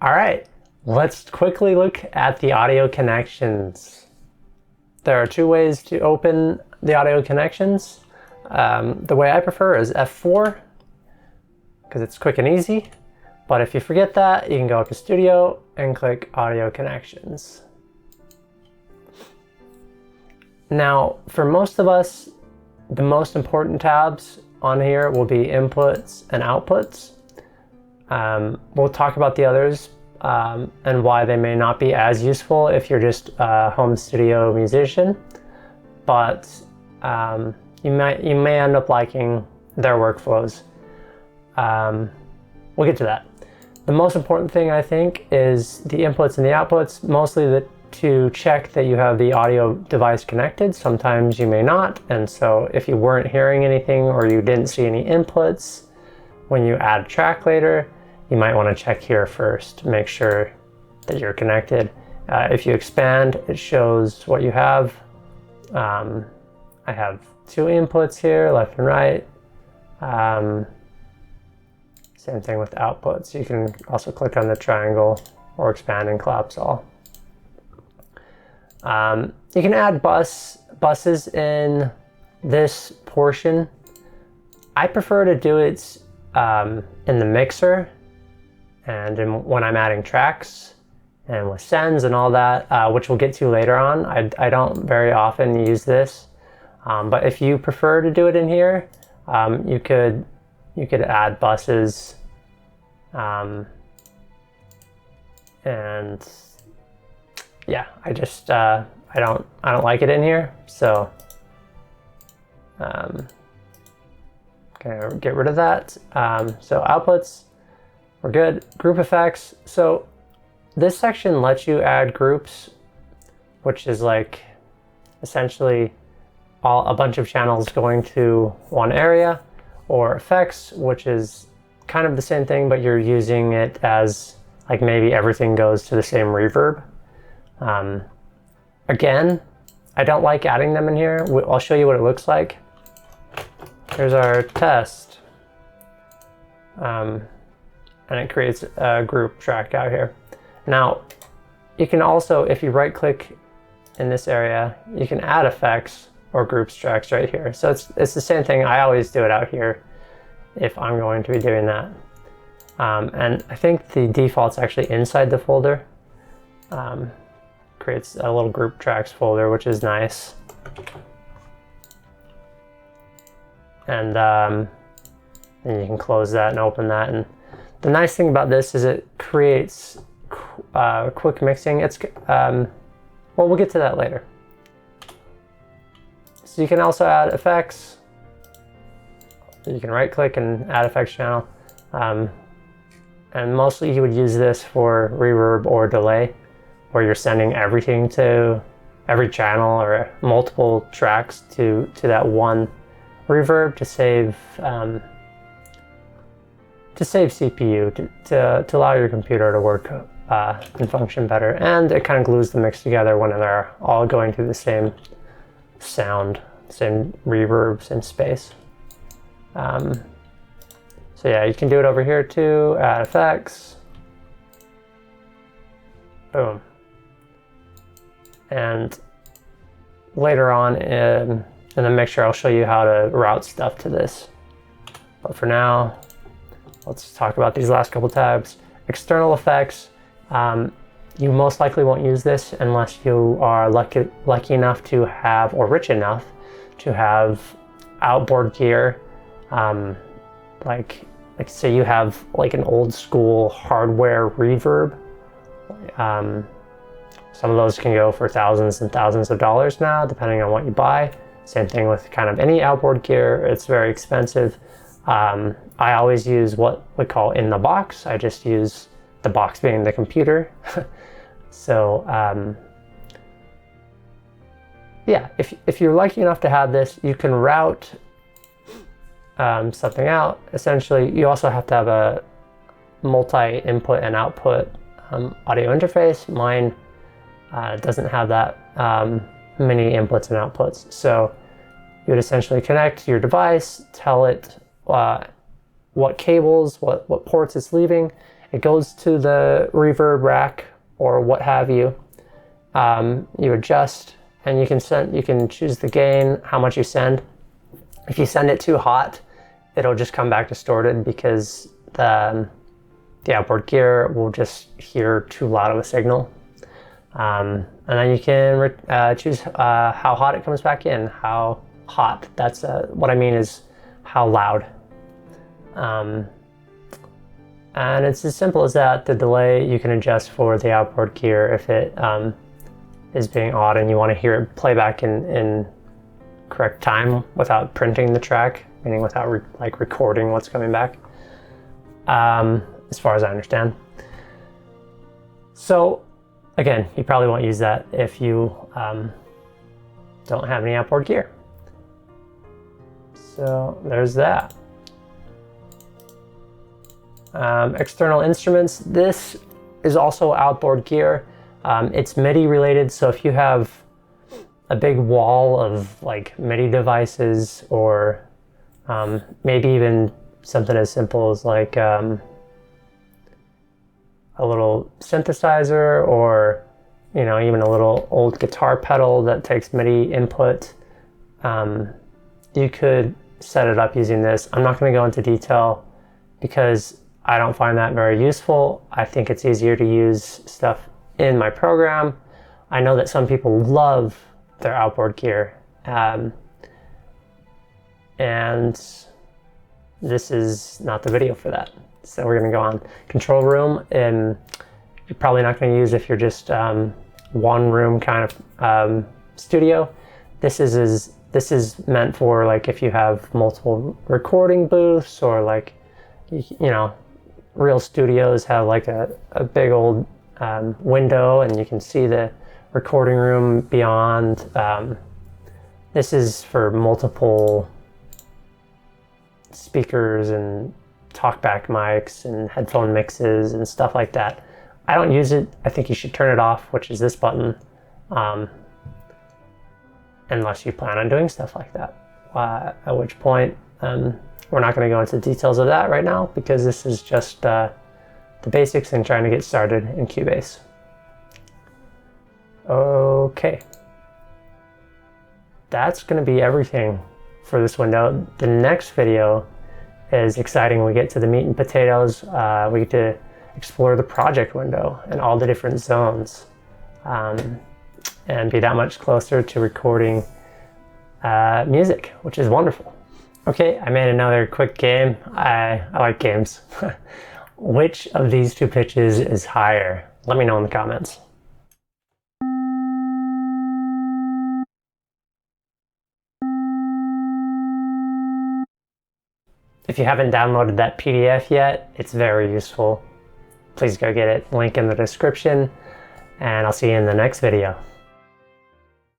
All right, let's quickly look at the audio connections. There are two ways to open the audio connections. The way I prefer is F4 because it's quick and easy. But if you forget that, you can go up to Studio and click Audio Connections. Now, for most of us, the most important tabs on here will be Inputs and Outputs. We'll talk about the others and why they may not be as useful if you're just a home studio musician, but you may end up liking their workflows. We'll get to that. The most important thing, I think, is the inputs and the outputs, mostly to check that you have the audio device connected. Sometimes you may not, and so if you weren't hearing anything or you didn't see any inputs when you add a track later, you might want to check here first to make sure that you're connected. If you expand, it shows what you have. I have two inputs here, left and right. Same thing with outputs. You can also click on the triangle or expand and collapse all. You can add buses in this portion. I prefer to do it in the mixer and when I'm adding tracks and with sends and all that, which we'll get to later on. I don't very often use this, but if you prefer to do it in here, you could add buses, and yeah, I just I don't like it in here, so gonna get rid of that. So outputs, we're good. Group effects. So this section lets you add groups, which is like essentially a bunch of channels going to one area, or effects, which is kind of the same thing, but you're using it as like maybe everything goes to the same reverb. Again, I don't like adding them in here. I'll show you what it looks like. Here's our test. And it creates a group track out here. Now, you can also, if you right click in this area, you can add effects or groups tracks right here. So it's the same thing. I always do it out here if I'm going to be doing that. And I think the default's actually inside the folder. Creates a little group tracks folder, which is nice. And you can close that and open that. And the nice thing about this is it creates quick mixing. It's well, we'll get to that later. So you can also add effects. You can right click and add effects channel. And mostly you would use this for reverb or delay, where you're sending everything to every channel or multiple tracks to that one reverb to save CPU, to allow your computer to work and function better. And it kind of glues the mix together when they're all going through the same sound, same reverb, same space. So yeah, you can do it over here too, add effects. Boom. And later on in the mixer, I'll show you how to route stuff to this. But for now, let's talk about these last couple tabs. External effects. You most likely won't use this unless you are lucky enough to have, or rich enough to have, outboard gear. Like say you have like an old school hardware reverb. Some of those can go for thousands and thousands of dollars now, depending on what you buy. Same thing with kind of any outboard gear. It's very expensive. I always use what we call in the box. I just use the box being the computer. So yeah, if you're lucky enough to have this, you can route something out. Essentially, you also have to have a multi-input and output audio interface. Mine doesn't have that many inputs and outputs. So you would essentially connect your device, tell it what cables, what ports it's leaving, It goes to the reverb rack or what have you. You adjust, and you can choose the gain, how much you send. If you send it too hot, it'll just come back distorted because the outboard gear will just hear too loud of a signal. And then you can choose how hot it comes back in, how hot. That's what I mean is how loud. And it's as simple as that. The delay you can adjust for the outboard gear if it is being odd and you want to hear it play back in correct time without printing the track, meaning without recording what's coming back, as far as I understand. So again, you probably won't use that if you don't have any outboard gear. So there's that. External instruments. This is also outboard gear. It's MIDI related, so if you have a big wall of like MIDI devices, or maybe even something as simple as like a little synthesizer, or even a little old guitar pedal that takes MIDI input, you could set it up using this. I'm not going to go into detail because I don't find that very useful. I think it's easier to use stuff in my program. I know that some people love their outboard gear, and this is not the video for that. So we're going to go on. Control room, and you're probably not going to use if you're just one room kind of studio. This is meant for like if you have multiple recording booths, or like real studios have like a big old window and you can see the recording room beyond. This is for multiple speakers and talkback mics and headphone mixes and stuff like that. I don't use it. I think you should turn it off, which is this button, unless you plan on doing stuff like that, at which point we're not going to go into details of that right now because this is just the basics and trying to get started in Cubase. Okay. That's going to be everything for this window. The next video is exciting. We get to the meat and potatoes. We get to explore the project window and all the different zones, and be that much closer to recording music, which is wonderful. Okay, I made another quick game. I like games. Which of these two pitches is higher? Let me know in the comments. If you haven't downloaded that PDF yet, it's very useful. Please go get it. Link in the description, and I'll see you in the next video.